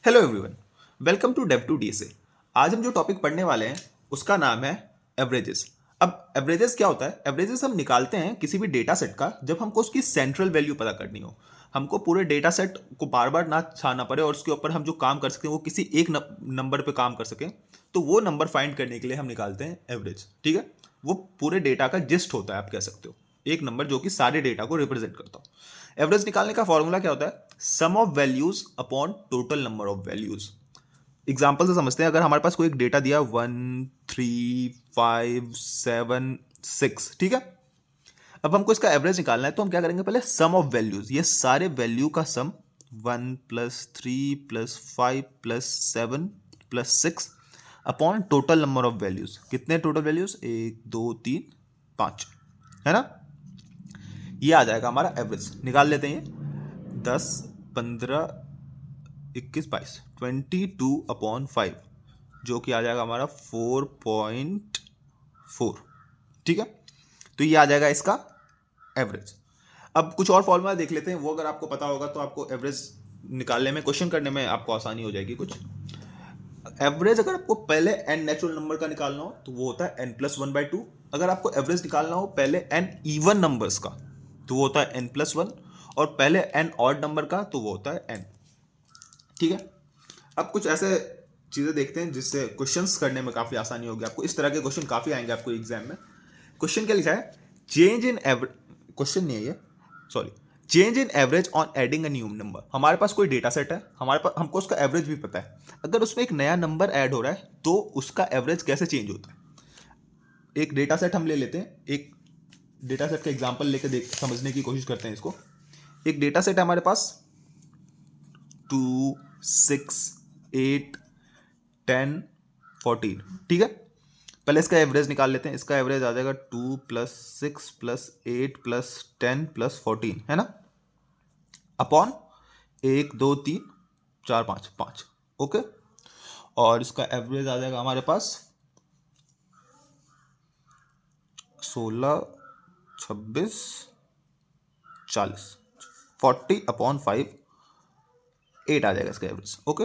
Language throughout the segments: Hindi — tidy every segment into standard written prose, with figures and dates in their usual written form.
Hello everyone, welcome to dev to DSA. आज हम जो टॉपिक पढ़ने वाले हैं उसका नाम है एवरेजेस। अब एवरेजेस क्या होता है? एवरेजेस हम निकालते हैं किसी भी डेटा सेट का जब हमको उसकी सेंट्रल वैल्यू पता करनी हो। हमको पूरे डेटा सेट को बार बार ना छाना पड़े और उसके ऊपर हम जो काम कर सकते हैं वो किसी एक नंबर पे काम कर सकें, तो वो नंबर फाइंड करने के लिए हम निकालते हैं एवरेज। ठीक है, वो पूरे डेटा का जिस्ट होता है, आप कह सकते हो एक नंबर जो कि सारे डेटा को रिप्रेजेंट करता हो। एवरेज निकालने का फॉर्मूला क्या होता है? Sum of values upon total number of values. Example से समझते हैं। अगर हमारे पास कोई एक डेटा दिया 1 3 5 7 6, ठीक है। अब हमको इसका एवरेज निकालना है तो हम क्या करेंगे? पहले सम ऑफ वैल्यूज, ये सारे वैल्यू का सम 1 + 3 + 5 + 7 + 6 upon total number of values. कितने टोटल वैल्यूज? 1 2 3 5, है ना। ये आ जाएगा हमारा एवरेज। निकाल लेते हैं। ये 10 15 21 22 22/5, जो कि आ जाएगा हमारा 4.4। ठीक है, तो ये आ जाएगा इसका एवरेज। अब कुछ और फॉर्मूला देख लेते हैं, वो अगर आपको पता होगा तो आपको एवरेज निकालने में, क्वेश्चन करने में आपको आसानी हो जाएगी। कुछ एवरेज अगर आपको पहले एन नेचुरल नंबर का निकालना हो तो वो होता है n+1/2। अगर आपको एवरेज निकालना हो पहले एन इवन नंबर्स का तो वो होता है n+1, और पहले एन ऑड नंबर का तो वो होता है n। ठीक है, अब कुछ ऐसे चीज़ें देखते हैं जिससे क्वेश्चंस करने में काफ़ी आसानी होगी आपको। इस तरह के क्वेश्चन काफ़ी आएंगे आपको एग्जाम में। क्वेश्चन क्या लिखा है? चेंज इन एवरेज, क्वेश्चन नहीं है ये, sorry, change in average on adding a new number. हमारे पास कोई डेटा सेट है, हमारे पास, हमको उसका एवरेज भी पता है। अगर उसमें एक नया नंबर ऐड हो रहा है तो उसका एवरेज कैसे चेंज होता है? एक डेटा सेट हम ले लेते हैं, एक डेटा सेट का एग्जाम्पल लेकर देख समझने की कोशिश करते हैं इसको। एक डेटा सेट है हमारे पास 2 6 8 10 14, ठीक है। पहले इसका एवरेज निकाल लेते हैं। इसका एवरेज आ जाएगा 2 + 6 + 8 + 10 + 14, है ना, अपॉन 1 2 3 4 5 5। ओके, और इसका एवरेज आ जाएगा हमारे पास 16 26 40, 40/5, 8 आ जाएगा इसका एवरेज। ओके,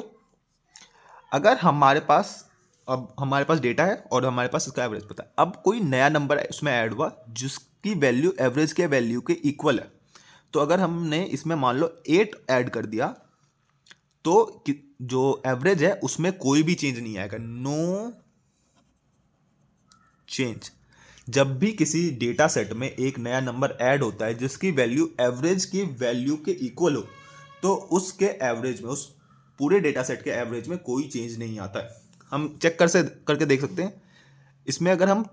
अगर हमारे पास, अब हमारे पास डेटा है और हमारे पास इसका एवरेज पता है। अब कोई नया नंबर उसमें ऐड हुआ जिसकी वैल्यू एवरेज के वैल्यू के इक्वल है। तो अगर हमने इसमें मान लो 8 ऐड कर दिया तो जो एवरेज है उसमें कोई भी चेंज नहीं आएगा, नो चेंज। जब भी किसी डेटा सेट में एक नया नंबर ऐड होता है जिसकी वैल्यू एवरेज की वैल्यू के इक्वल हो, तो उसके एवरेज में, उस पूरे डेटा सेट के एवरेज में कोई चेंज नहीं आता है। हम चेक करके देख सकते हैं। इसमें अगर हम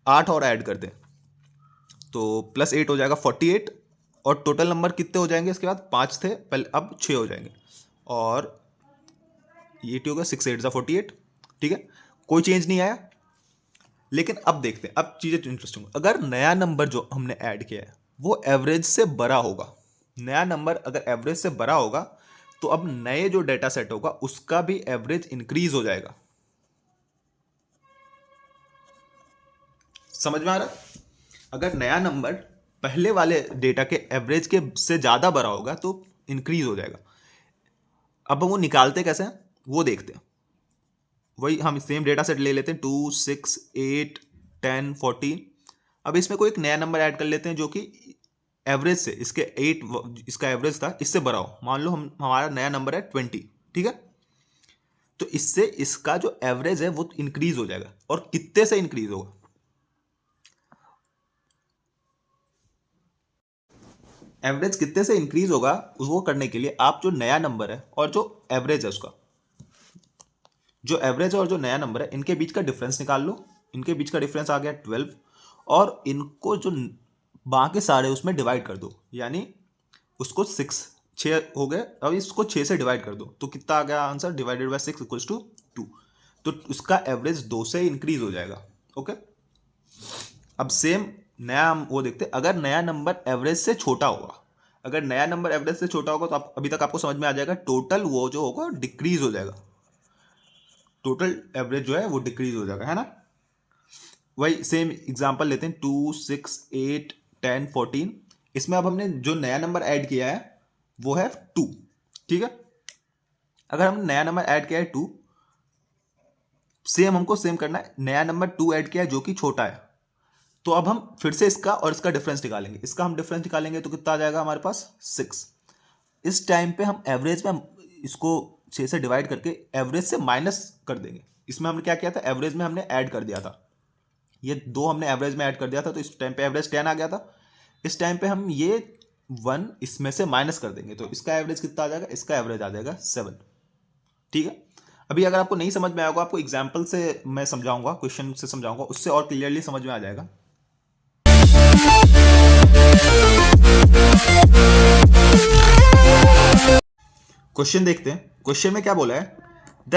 8 और ऐड कर दें तो +8 हो जाएगा 48, और टोटल नंबर कितने हो जाएंगे? इसके बाद 5 थे पहले, अब 6 हो जाएंगे, और ये हो गया 6 8 = 48। ठीक है, कोई चेंज नहीं आया। लेकिन अब देखते हैं, अब चीजें इंटरेस्टिंग। अगर नया नंबर जो हमने ऐड किया है वो एवरेज से बड़ा होगा, नया नंबर अगर एवरेज से बड़ा होगा तो अब नए जो डेटा सेट होगा उसका भी एवरेज इंक्रीज हो जाएगा। समझ में आ रहा है? अगर नया नंबर पहले वाले डेटा के एवरेज के से ज्यादा बड़ा होगा तो इंक्रीज हो जाएगा। अब वो निकालते कैसे हैं वो देखते हैं। वही हम सेम डेटा सेट ले लेते हैं 2 6 8 10 14। अब इसमें कोई एक नया नंबर ऐड कर लेते हैं जो कि एवरेज से, इसके 8 इसका एवरेज था, इससे बड़ा हो। मान लो हम, हमारा नया नंबर है 20, ठीक है। तो इससे इसका जो एवरेज है वो इंक्रीज हो जाएगा। और कितने से इंक्रीज होगा? एवरेज कितने से इंक्रीज होगा उसको करने के लिए आप जो नया नंबर है और जो एवरेज है उसका, जो एवरेज है और जो नया नंबर है इनके बीच का डिफरेंस निकाल लो। इनके बीच का डिफरेंस आ गया 12, और इनको जो बाकी सारे उसमें डिवाइड कर दो, यानी उसको 6 हो गए। अब इसको 6 से डिवाइड कर दो तो कितना आ गया answer? Divided by 6 equals to 2। तो उसका एवरेज 2 से इंक्रीज हो जाएगा। ओके, अब सेम नया हम वो देखते हैं। अगर नया नंबर एवरेज से छोटा होगा, अगर नया नंबर एवरेज से छोटा होगा तो आप अभी तक आपको समझ में आ जाएगा, टोटल वो जो होगा डिक्रीज हो जाएगा। टोटल एवरेज जो है वो डिक्रीज हो जाएगा, है ना। वही सेम एग्जांपल लेते हैं 2 6 8 10 14। इसमें अब हमने जो नया नंबर ऐड किया है वो है 2, ठीक है। अगर हम नया नंबर ऐड किया है 2, हमको सेम करना है, नया नंबर 2 ऐड किया है जो कि छोटा है, तो अब हम फिर से इसका और इसका डिफरेंस निकालेंगे। इसका हम डिफरेंस निकालेंगे तो कितना आ जाएगा हमारे पास 6। इस टाइम पे हम एवरेज में इसको 6 से डिवाइड करके एवरेज से माइनस कर देंगे। इसमें हमने क्या किया था, एवरेज में हमने ऐड कर दिया था, ये 2 हमने एवरेज में ऐड कर दिया था, तो इस टाइम पे एवरेज 10 आ गया था। इस टाइम पे हम ये 1 इसमें से माइनस कर देंगे, तो इसका एवरेज कितना आ जाएगा, इसका एवरेज आ जाएगा 7। ठीक है, अभी अगर आपको नहीं समझ में आएगा, आपको एग्जाम्पल से मैं समझाऊंगा, क्वेश्चन से समझाऊंगा, उससे और क्लियरली समझ में आ जाएगा। क्वेश्चन देखते हैं, क्वेश्चन में क्या बोला है, the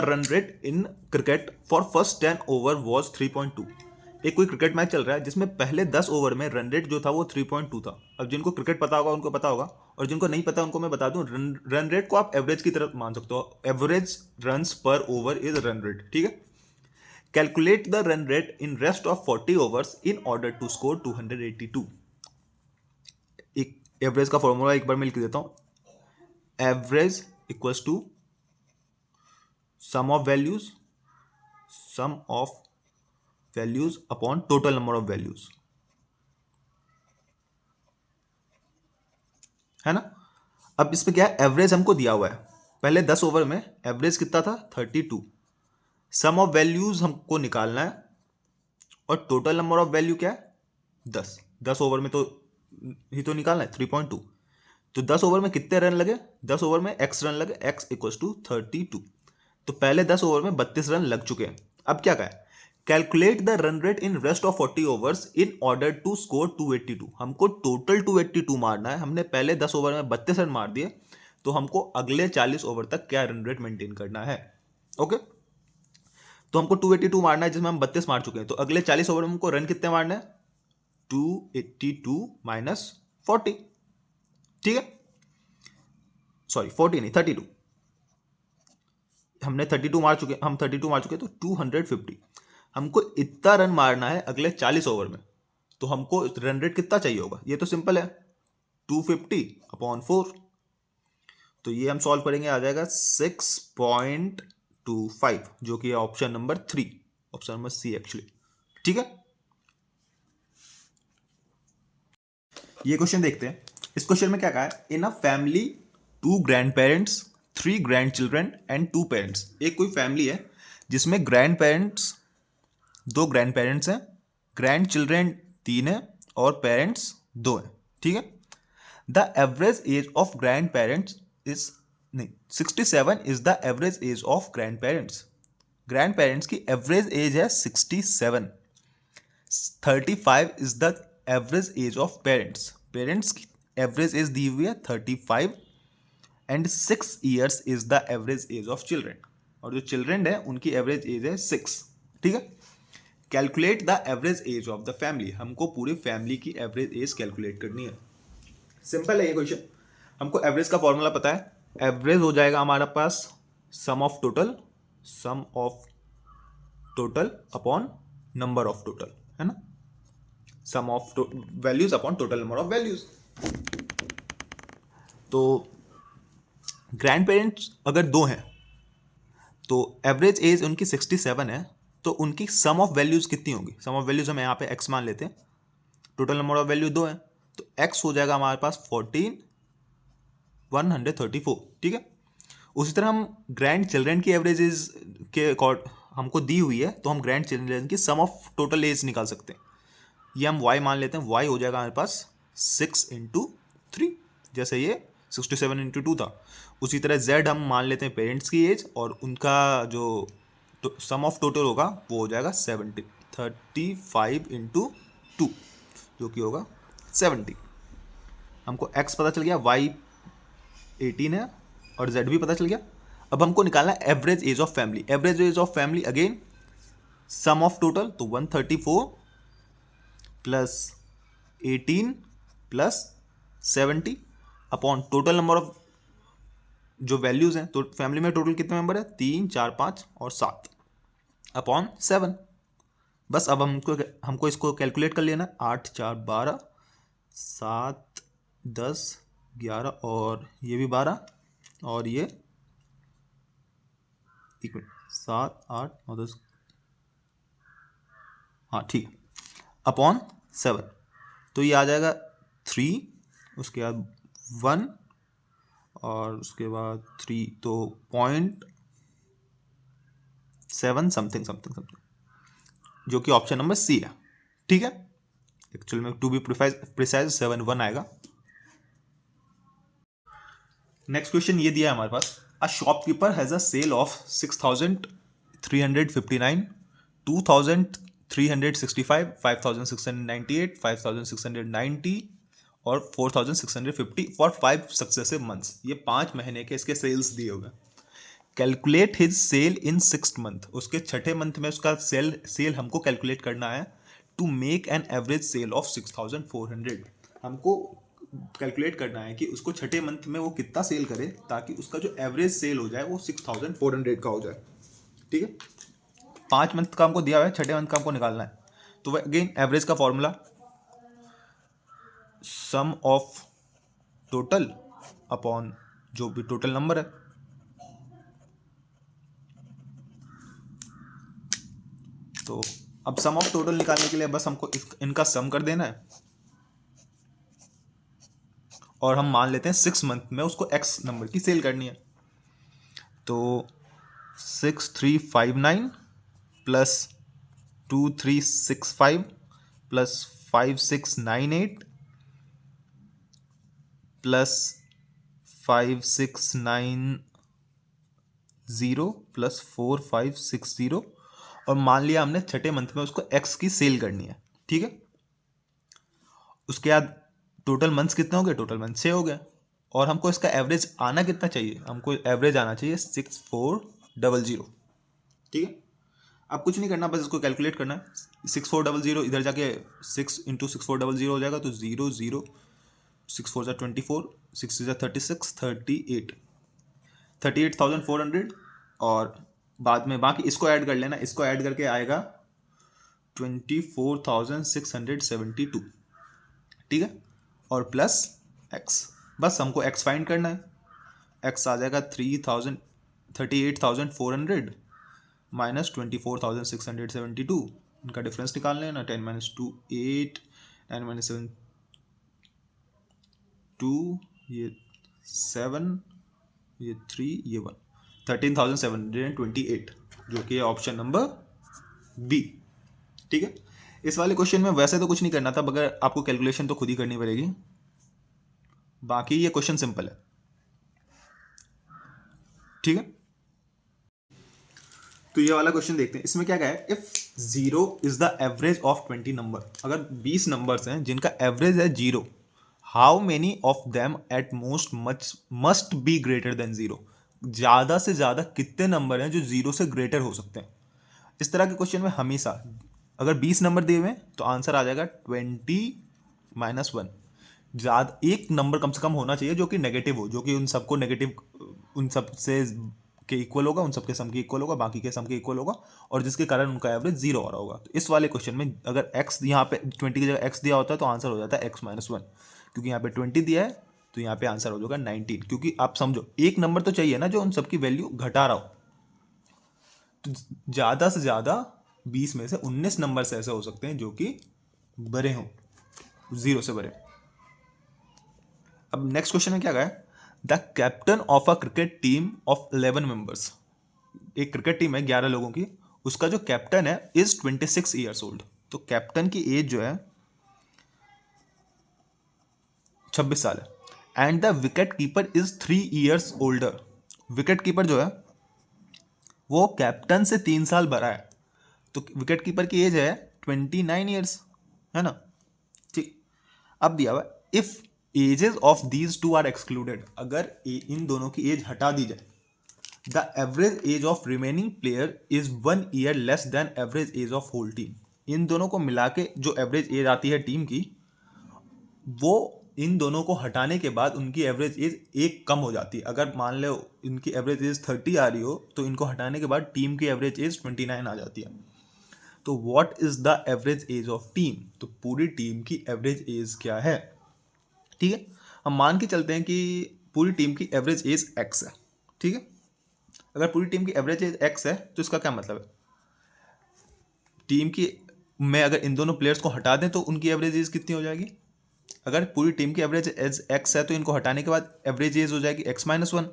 run rate in cricket for first 10 over was 3.2। एक कोई क्रिकेट मैच चल रहा है जिसमें पहले 10 ओवर में रन रेट जो था वो 3.2 था। अब जिनको क्रिकेट पता होगा उनको पता होगा, और जिनको नहीं पता उनको मैं बता दूं, रन रेट को आप एवरेज की तरफ मान सकते हो, एवरेज रन्स पर ओवर इज रन रेट। ठीक है, calculate the run rate in rest of 40 overs in order to score 282। एक एवरेज का फॉर्मूला एक बार मैं लिख देता हूं, average equals to sum of values upon total number of values, है ना। अब इसमें क्या है, एवरेज हमको दिया हुआ है, पहले 10 ओवर में एवरेज कितना था 32, सम ऑफ वैल्यूज हमको निकालना है, और टोटल नंबर ऑफ वैल्यू क्या है 10 ओवर में तो ही तो निकालना है 3.2। तो 10 ओवर में कितने रन लगे, 10 ओवर में x रन लगे, x इक्वल्स टू 32। तो पहले 10 ओवर में 32 रन लग चुके हैं। अब क्या कहा है, calculate the run rate in rest of 40 overs in order to score 282। हमको टोटल 282 मारना है, हमने पहले 10 ओवर में 32 रन मार दिए, तो हमको अगले 40 ओवर तक क्या रन रेट मेंटेन करना है। ओके, तो हमको 282 मारना है जिसमें हम 32 मार चुके हैं, तो अगले 40 ओवर में हमको रन कितने मारने हैं, 282 माइनस 40। ठीक है, सॉरी 40 नहीं 32, हमने 32 मार चुके, हम 32 मार चुके, तो 250। हमको इतना रन मारना है अगले 40 ओवर में, तो हमको रन रेट कितना चाहिए होगा, ये तो सिंपल है 250 अपॉन 4। तो ये हम सॉल्व करेंगे, आ जाएगा 6.25, जो कि option number 3, option number C actually. ठीक है, ये क्वेश्चन देखते हैं। इस क्वेश्चन में क्या कहा है, in a family 2 grandparents 3 grandchildren and 2 parents. एक कोई फैमिली है जिसमें ग्रैंड पेरेंट्स 2 ग्रैंड पेरेंट्स हैं, ग्रैंड चिल्ड्रन 3 है, और पेरेंट्स 2 हैं। ठीक है, the average age of grandparents is नहीं 67 is the average age of grandparents. Grandparents की एवरेज एज है 67, 35 is the average age of parents. Parents की एवरेज एज दी हुई है 35 and 6 years is the average age of children, और जो चिल्ड्रन है उनकी एवरेज एज है 6। ठीक है, calculate the average age of the family. हमको पूरी फैमिली की एवरेज एज कैलकुलेट करनी है। सिंपल है ये क्वेश्चन, हमको एवरेज का फॉर्मूला पता है, एवरेज हो जाएगा हमारे पास sum of total upon number of total, है ना, sum of values upon total number of values. तो ग्रैंड पेरेंट्स अगर 2 हैं तो एवरेज एज उनकी 67 है, तो उनकी सम ऑफ वैल्यूज कितनी होगी, सम ऑफ वैल्यूज हम यहाँ पे x मान लेते हैं, टोटल नंबर ऑफ वैल्यू 2 है, तो x हो जाएगा हमारे पास 134। ठीक है, उसी तरह हम ग्रैंड चिल्ड्रन की एवरेजेस के अकॉर्ड हमको दी हुई है, तो हम ग्रैंड चिल्ड्रन की सम ऑफ टोटल एज निकाल सकते हैं। ये हम y मान लेते हैं, y हो जाएगा हमारे पास 6 × 3, जैसे ये 67 × 2 था। उसी तरह z हम मान लेते हैं पेरेंट्स की एज, और उनका जो सम ऑफ टोटल होगा वो हो जाएगा 35 × 2, जो कि होगा 70। हमको x पता चल गया, y 18 है, और z भी पता चल गया। अब हमको निकालना है average age of family. Average age of family again sum of total, तो 134 plus 18 plus 70 upon total number of जो वैल्यूज हैं, तो फैमिली में टोटल कितने मेंबर है, 3 4 5 और 7 अपॉन 7। बस अब हमको इसको कैलकुलेट कर लेना, 8 4 12, 7 10 11 और ये भी 12, और ये 1 मिनट 7 8 9 10, हाँ ठीक, अपॉन 7, तो ये आ जाएगा 3, उसके बाद 1 और उसके बाद 3, तो 0.7 समथिंग समथिंग समथिंग, जो कि ऑप्शन नंबर सी है। ठीक है, एक्चुअल में टू बी प्रिसाइज 7 1 आएगा। नेक्स्ट क्वेश्चन ये दिया है हमारे पास, a shopkeeper has a sale of 6,359, 2,365, 5,698, 5,690 और 4,650 फॉर 5 सक्सेसिव मंथ्स। ये 5 महीने के इसके सेल्स दिए हुए। कैलकुलेट हिज सेल इन 6th मंथ, उसके छठे मंथ में उसका सेल हमको कैलकुलेट करना है। To make an average sale of 6,400, हमको कैलकुलेट करना है कि उसको छठे मंथ में वो कितना सेल करे ताकि उसका जो एवरेज सेल हो जाए वो 6,400 का हो जाए। ठीक है, 5 मंथ का हमको दिया हुआ है, छठे मंथ का हमको निकालना है। तो वह अगेन एवरेज का formula some of total upon जो भी टोटल नंबर है। तो अब सम ऑफ टोटल निकालने के लिए बस हमको इनका सम कर देना है और हम मान लेते हैं 6 मंथ में उसको एक्स नंबर की सेल करनी है। तो 6,359 प्लस 2,365 प्लस 5,698 प्लस 5,690 प्लस 4,560, और मान लिया हमने छठे मंथ में उसको एक्स की सेल करनी है। ठीक है, उसके बाद टोटल मंथ्स कितने हो गए, टोटल मंथ 6 हो गए, और हमको इसका एवरेज आना कितना चाहिए, हमको एवरेज आना चाहिए 6,400। ठीक है, अब कुछ नहीं करना, बस इसको कैलकुलेट करना है। 6,400 इधर जाके 6 इंटू 6,400 हो जाएगा, तो 0 0 6 4 24, 6 36, 38,400, और बाद में बाकी इसको ऐड कर लेना, इसको ऐड करके आएगा 24,672। ठीक है, और प्लस एक्स, बस हमको एक्स फाइंड करना है। एक्स आ जाएगा 38,400 माइनस 24,672, इनका डिफरेंस निकाल लेना। 10 माइनस 2 8, 9 माइनस 7 2, ये 7, ये 3, ये 1, 13,728, जो कि ऑप्शन नंबर बी। ठीक है, इस वाले क्वेश्चन में वैसे तो कुछ नहीं करना था, मगर आपको कैलकुलेशन तो खुद ही करनी पड़ेगी, बाकी ये क्वेश्चन सिंपल है। ठीक है, तो ये वाला क्वेश्चन देखते हैं, इसमें क्या है, if 0 is the average of 20 number, अगर 20 नंबर्स हैं जिनका एवरेज है 0, how many of them at most must be greater than 0, ज़्यादा से ज़्यादा कितने नंबर हैं जो 0 से ग्रेटर हो सकते हैं। इस तरह के क्वेश्चन में हमेशा अगर 20 नंबर दिए हुए हैं तो आंसर आ जाएगा 20-1। ज़्यादा एक नंबर कम से कम होना चाहिए जो कि नेगेटिव हो, जो कि उन सबको नेगेटिव, उन सब से के इक्वल होगा, उन सबके सम के इक्वल होगा, बाकी के सम के इक्वल होगा, और जिसके कारण उनका एवरेज 0 आ रहा होगा। तो इस वाले क्वेश्चन में अगर x यहाँ पे 20 की जगह x दिया होता है तो आंसर हो जाता है x-1, क्योंकि यहाँ पे 20 दिया है तो यहाँ पे आंसर हो जाएगा 19, क्योंकि आप समझो एक नंबर तो चाहिए ना जो उन सबकी वैल्यू घटा रहा हो। तो ज़्यादा से ज़्यादा 20 में से 19 नंबर ऐसे हो सकते हैं जो कि बड़े हों, 0 से बड़े। अब नेक्स्ट क्वेश्चन में क्या गया, the captain of a cricket team of 11 members, एक क्रिकेट टीम है 11 लोगों की, उसका जो कैप्टन है इज 26 ईयर्स ओल्ड, तो कैप्टन की एज जो है 26 साल है, and the wicket keeper is 3 years older, wicket keeper जो है वो कैप्टन से 3 साल बड़ा है, तो विकेट कीपर की एज है 29 ईयर्स, है ना। ठीक, अब दिया हुआ if ages of these two are excluded, अगर इन दोनों की एज हटा दी जाए, the average age of remaining player is 1 year less than average age of whole team, इन दोनों को मिला के जो एवरेज एज आती है टीम की, वो इन दोनों को हटाने के बाद उनकी एवरेज एज एक कम हो जाती है। अगर मान लो इनकी एवरेज एज 30 आ रही हो तो इनको हटाने के बाद टीम की एवरेज एज 29 आ जाती है। तो what is the average age of team, तो पूरी टीम की एवरेज एज क्या है। ठीक है, हम मान के चलते हैं कि पूरी टीम की एवरेज एज एक्स है, ठीक है। अगर पूरी टीम की एवरेज एज एक्स है तो इसका क्या मतलब है, टीम की में अगर इन दोनों प्लेयर्स को हटा दें तो उनकी एवरेज एज कितनी हो जाएगी। अगर पूरी टीम की एवरेज एज एक्स है तो इनको हटाने के बाद एवरेज एज हो जाएगी x-1।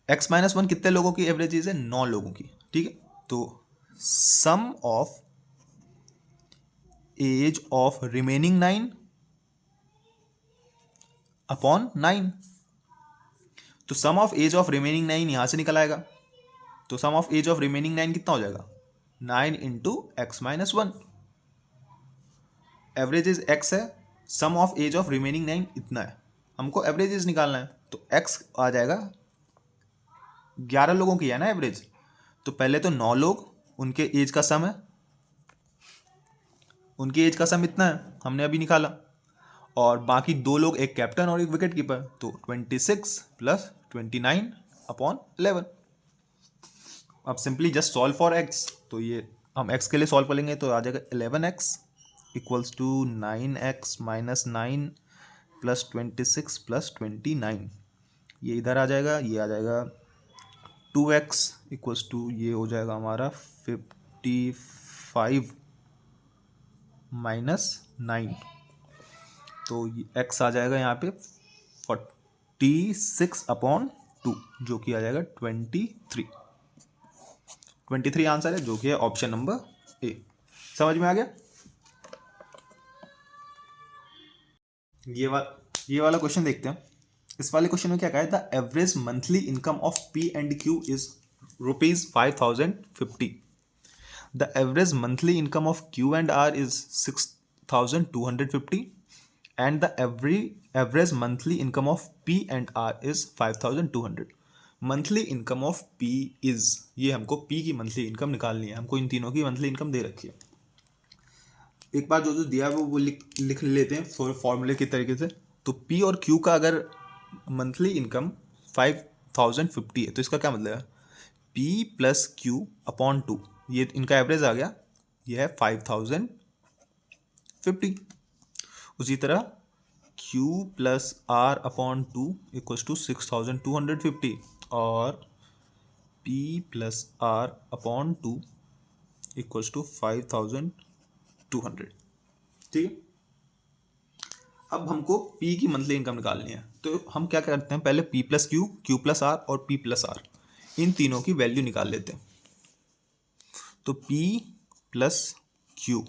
x-1 कितने लोगों की एवरेज एज है, 9 लोगों की, ठीक है। तो sum of age of remaining 9 upon 9, तो sum of age of remaining 9 यहां से निकल आएगा। तो sum of age of remaining 9 कितना हो जाएगा, 9 into x-1। Average age x है, sum of age of remaining 9 इतना है, हमको एवरेज एज निकालना है। तो x आ जाएगा, 11 लोगों की है ना एवरेज, तो पहले तो 9 लोग, उनके एज का सम है, उनकी एज का सम इतना है हमने अभी निकाला, और बाकी 2 लोग, एक कैप्टन और एक विकेट कीपर, तो 26 प्लस 29 अपॉन 11। अब simply just solve for x, तो ये हम x के लिए सॉल्व करेंगे तो आ जाएगा 11x equals to 9x minus 9 plus 26 plus 29, ये इधर आ जाएगा, ये आ जाएगा 2x इक्वल्स टू, ये हो जाएगा हमारा 55 माइनस 9, तो x आ जाएगा यहाँ पे 46 अपॉन 2, जो कि आ जाएगा 23 आंसर है, जो कि है ऑप्शन नंबर ए। समझ में आ गया। ये वाला क्वेश्चन देखते हैं। इस वाले क्वेश्चन में क्या कहा है, the average monthly income of P and Q is ₹5050। The average monthly income of Q and R is 6250 and the average monthly income of P and R is 5200। Monthly income of P is, ये हमको P की मंथली इनकम निकालनी है, हमको इन तीनों की मंथली इनकम दे रखी है। एक बार जो दिया है वो लिख लेते हैं फॉर्मूले के तरीके से। तो P और Q का अगर मंथली इनकम 5050 है तो इसका क्या मतलब है, P प्लस Q अपॉन 2, ये इनका एवरेज आ गया, ये है 5050। उसी तरह Q plus R upon 2 equals to 6250 और P plus R upon 2 equals to 5200, ठीक है। अब हमको P की मंथली इनकम निकालनी है, तो हम क्या करते हैं, पहले P plus Q, Q plus R और P प्लस R, इन तीनों की वैल्यू निकाल लेते हैं। तो P प्लस Q,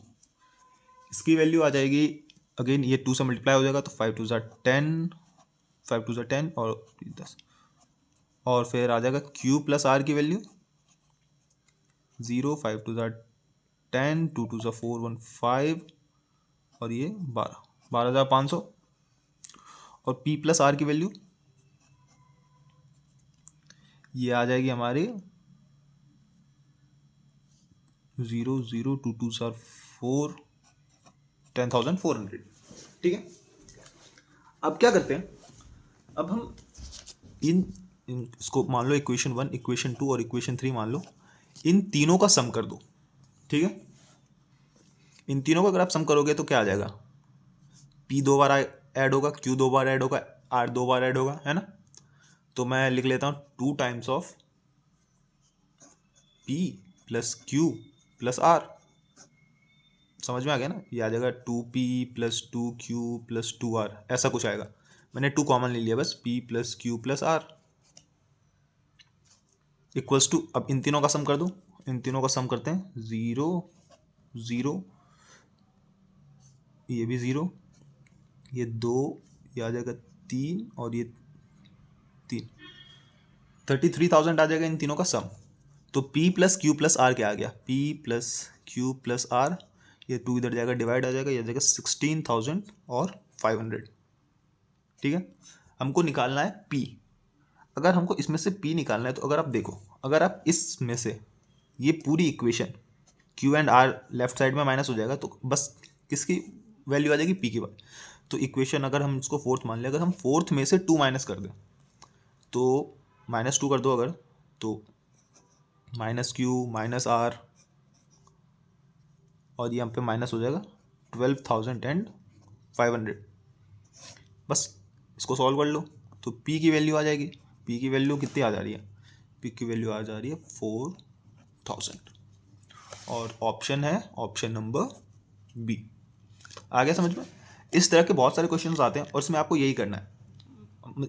इसकी वैल्यू आ जाएगी, अगेन ये 2 से मल्टीप्लाई हो जाएगा तो 5 2 ज़ा 10 और 10, और फिर आ जाएगा Q प्लस R की वैल्यू 0, 5 2 ज़ा 10, 2 2 ज़ा 4 1 5 और ये 12,500, और P प्लस R की वैल्यू ये आ जाएगी हमारी 0 0 2 2 ज़ा 4, 10,400, ठीक है। अब क्या करते हैं, अब हम इसको मान लो इक्वेशन 1, इक्वेशन 2 और इक्वेशन 3 मान लो, इन तीनों का सम कर दो, ठीक है। इन तीनों का अगर आप सम करोगे तो क्या आ जाएगा, P 2 बार ऐड होगा, Q 2 बार ऐड होगा, R 2 बार ऐड होगा, है ना। तो मैं लिख लेता हूँ 2 times of P plus Q plus R, समझ में आ गया ना। ये आ जाएगा 2P plus 2Q plus 2R, ऐसा कुछ आएगा, मैंने 2 कॉमन ले लिया बस, P plus Q plus R equals to, अब इन तीनों का सम कर दूं, इन तीनों का सम करते हैं, 0 0, ये भी 0, ये 2, ये आ जाएगा 3 और ये 3, 33,000 आ जाएगा इन तीनों का सम। तो P plus Q plus R क्या आ गया, P plus Q plus R, ये 2 इधर जाएगा डिवाइड आ जाएगा, ये आ जाएगा 16,000 और 500, ठीक है। हमको निकालना है P। अगर हमको इसमें से P निकालना है तो अगर आप देखो, अगर आप इसमें से ये पूरी equation Q and R left side में माइनस हो जाएगा तो बस किसकी वैल्यू आ जाएगी, P की बात। तो इक्वेशन अगर हम इसको फोर्थ मान लें, अगर हम फोर्थ में से 2 माइनस कर दें तो -2 कर दो अगर, तो -Q माइनस R और यहाँ पे माइनस हो जाएगा 12,500, बस इसको सॉल्व कर लो तो पी की वैल्यू आ जाएगी। पी की वैल्यू कितनी आ जा रही है? पी की वैल्यू आ जा रही है 4000 और ऑप्शन है ऑप्शन नंबर बी। आ गया समझ में? इस तरह के बहुत सारे क्वेश्चंस आते हैं और इसमें आपको यही करना है।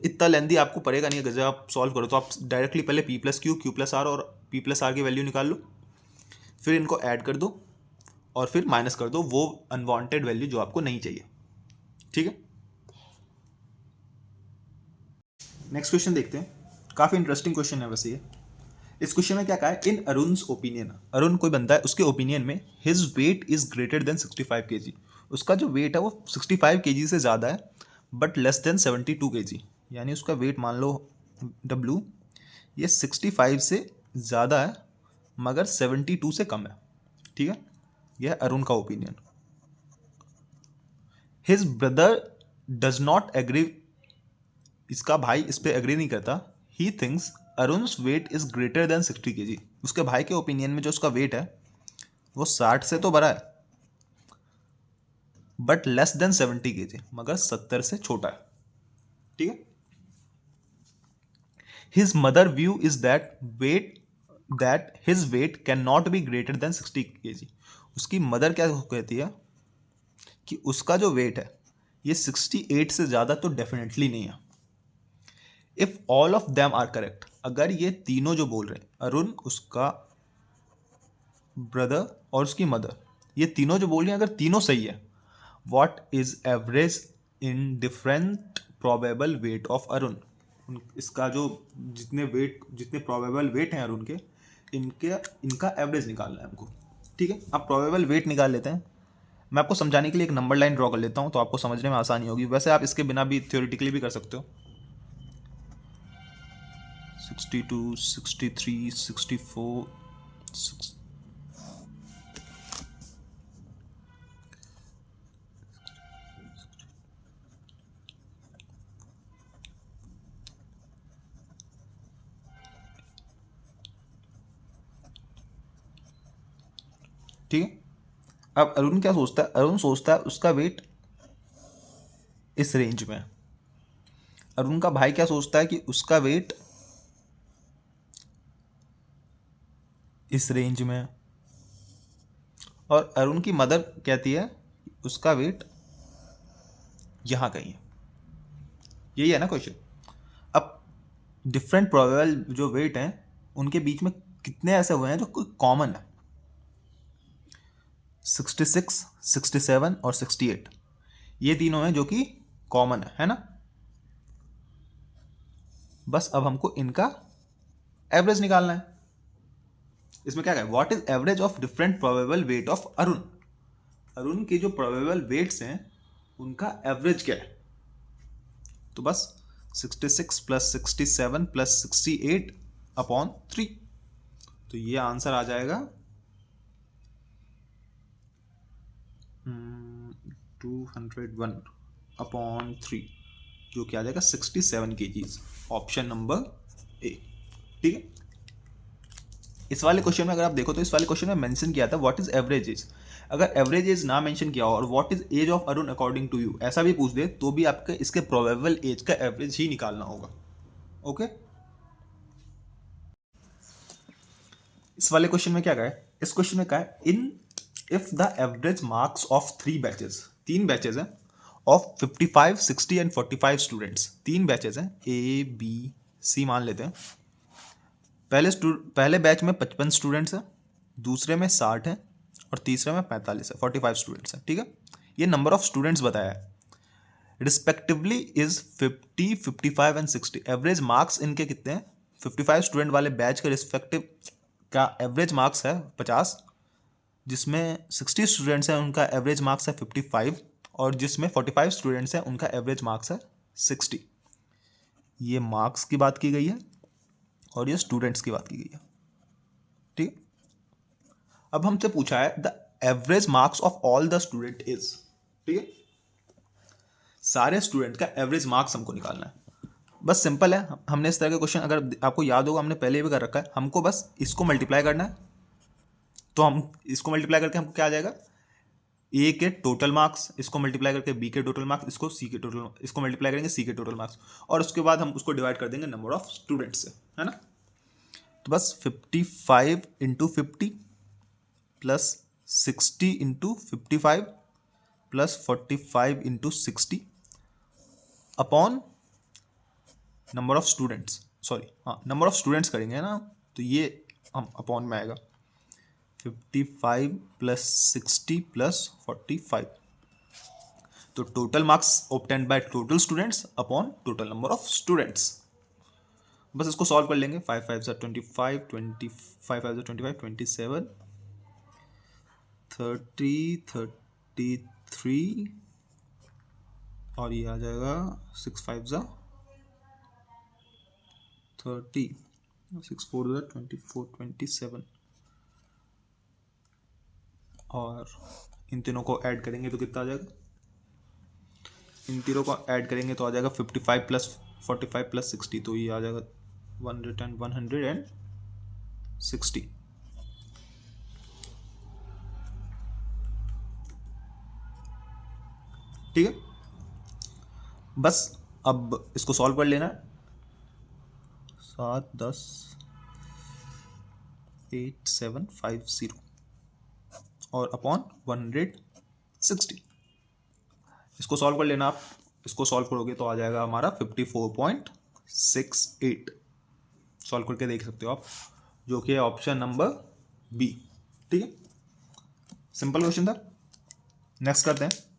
इतना लेंदी आपको पड़ेगा नहीं, अगर जब आप सॉल्व करो तो आप डायरेक्टली पहले P plus Q, Q plus R और पी प्लस आर की वैल्यू निकाल लो, फिर इनको ऐड कर दो और फिर माइनस कर दो वो अनवांटेड वैल्यू जो आपको नहीं चाहिए। ठीक है, नेक्स्ट क्वेश्चन देखते हैं। काफ़ी इंटरेस्टिंग क्वेश्चन है वैसे ये। इस क्वेश्चन में क्या कहा है? इन अरुण्स ओपिनियन, अरुण कोई बंदा है, उसके ओपिनियन में his weight is greater then 65 kg। उसका जो वेट है वो 65 kg से ज़्यादा है बट लेस देन 72 kg। यानी उसका वेट मान लो W, ये 65 से ज़्यादा है मगर 72 से कम है। ठीक है, यह है अरुण का opinion. His brother does not agree, इसका भाई इस पर एग्री नहीं करता। He thinks Arun's weight is greater than 60 kg। उसके भाई के ओपिनियन में जो उसका वेट है वो 60 से तो बड़ा है बट लेस देन 70 kg, मगर 70 से छोटा है। ठीक है, his mother view is that his weight can not be greater than 60 kg। उसकी मदर क्या कहती है कि उसका जो वेट है ये 68 से ज़्यादा तो डेफिनेटली नहीं है। If all of them are correct, अगर ये तीनों जो बोल रहे हैं, अरुण, उसका ब्रदर और उसकी मदर, ये तीनों जो बोल रहे हैं अगर तीनों सही है, what is average in different probable weight of Arun. इसका जो जितने प्रोबेबल वेट हैं अरुण के, इनका एवरेज निकालना है हमको। ठीक है, अब प्रोबेबल वेट निकाल लेते हैं। मैं आपको समझाने के लिए एक नंबर लाइन ड्रॉ कर लेता हूँ तो आपको समझने में आसानी होगी। वैसे आप इसके बिना भी थ्योरेटिकली भी कर सकते हो। 62, 63, 64, 6, ठीक है। अब अरुण क्या सोचता है? अरुण सोचता है उसका वेट इस रेंज में है। अरुण का भाई क्या सोचता है कि उसका वेट इस रेंज में है और अरुण की मदर कहती है उसका वेट यहां कहीं है। यही है ना क्वेश्चन। अब डिफरेंट प्रोबेबल जो वेट हैं उनके बीच में कितने ऐसे हुए हैं जो कोई कॉमन है? 66, 67 और 68, ये तीनों हैं जो कि कॉमन है ना। बस अब हमको इनका एवरेज निकालना है। इसमें क्या है? What is average of different probable weight of Arun. Arun के जो प्रोबेबल वेट्स हैं उनका एवरेज क्या है? तो बस 66 प्लस 67 प्लस 68 अपॉन 3, तो ये आंसर आ जाएगा 201 अपॉन 3, जो कि आ जाएगा 67 kgs। Option number A. ठीक है, इस वाले क्वेश्चन में अगर आप देखो तो इस वाले क्वेश्चन में मेंशन किया था व्हाट इज एवरेज एज। अगर एवरेज एज ना मेंशन किया हो और what is age of Arun according to you ऐसा भी पूछ दे तो भी आपके इसके प्रोबेबल एज का एवरेज ही निकालना होगा। ओके, इस वाले क्वेश्चन में क्या कहा है? इस क्वेश्चन में कहा है in if the average marks of 3 batches, 3 batches हैं, ऑफ 55, 60 एंड 45 स्टूडेंट्स, 3 बैचेस हैं, ए बी सी मान लेते हैं। पहले बैच में 55 स्टूडेंट्स हैं, दूसरे में 60 हैं और तीसरे में 45 है, 45 स्टूडेंट्स हैं। ठीक है, ये नंबर ऑफ स्टूडेंट्स बताया है। Respectively is 50, 55 and 60। Average marks इनके कितने हैं? 55 स्टूडेंट वाले बैच के रिस्पेक्टिव का एवरेज मार्क्स है 50, जिसमें 60 स्टूडेंट्स हैं उनका एवरेज मार्क्स है 55 और जिसमें 45 स्टूडेंट्स हैं उनका एवरेज मार्क्स है 60। ये मार्क्स की बात की गई है और ये स्टूडेंट्स की बात की गई है। ठीक, अब हमसे पूछा है the average marks of all the student is. ठीक है, सारे स्टूडेंट का एवरेज मार्क्स हमको निकालना है। बस सिंपल है, हमने इस तरह के क्वेश्चन अगर आपको याद होगा हमने पहले भी कर रखा है। हमको बस इसको मल्टीप्लाई करना है, तो हम इसको मल्टीप्लाई करके हमको क्या आ जाएगा? ए के टोटल मार्क्स, इसको मल्टीप्लाई करके बी के टोटल मार्क्स, इसको सी के टोटल, इसको मल्टीप्लाई करेंगे सी के टोटल मार्क्स, और उसके बाद हम उसको डिवाइड कर देंगे नंबर ऑफ स्टूडेंट्स से, है ना। तो बस 55 into 50 plus 60 into 55 plus 45 into 60 upon number of students, sorry हाँ नंबर ऑफ स्टूडेंट्स करेंगे ना, तो ये हम अपॉन में आएगा 55 प्लस 60 प्लस 45, तो total marks obtained by total students upon total number of students. बस इसको सॉल्व कर लेंगे, 5 5 ज़ा 25, 25 5 5 ज़ा 25, 27 30 33 और ये आ जाएगा 6 5 ज़ा 30, 6 4 ज़ा 24 27, और इन तीनों को ऐड करेंगे तो कितना आ जाएगा, इन तीनों को ऐड करेंगे तो आ जाएगा 55 प्लस 45 प्लस 60, तो ये आ जाएगा 160। ठीक है, बस अब इसको सॉल्व कर लेना है, 7 10 8 7 5 0 और अपॉन 160, इसको सॉल्व कर लेना आप। इसको सॉल्व करोगे तो आ जाएगा हमारा 54.68, सॉल्व करके देख सकते हो आप, जो कि है ऑप्शन नंबर बी। ठीक है, सिंपल क्वेश्चन था। नेक्स्ट करते हैं।